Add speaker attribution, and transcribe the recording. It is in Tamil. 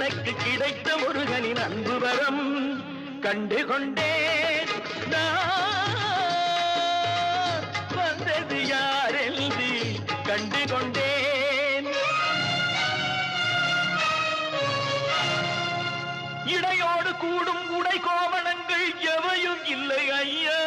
Speaker 1: எனக்கு கிடைத்த முருகனின் அன்பு வரம் கண்டு கொண்டேன் வந்தது யாரென்று கண்டு கொண்டேன். இடையோடு கூடும் உடை கோவணங்கள் எவையும் இல்லை ஐயா.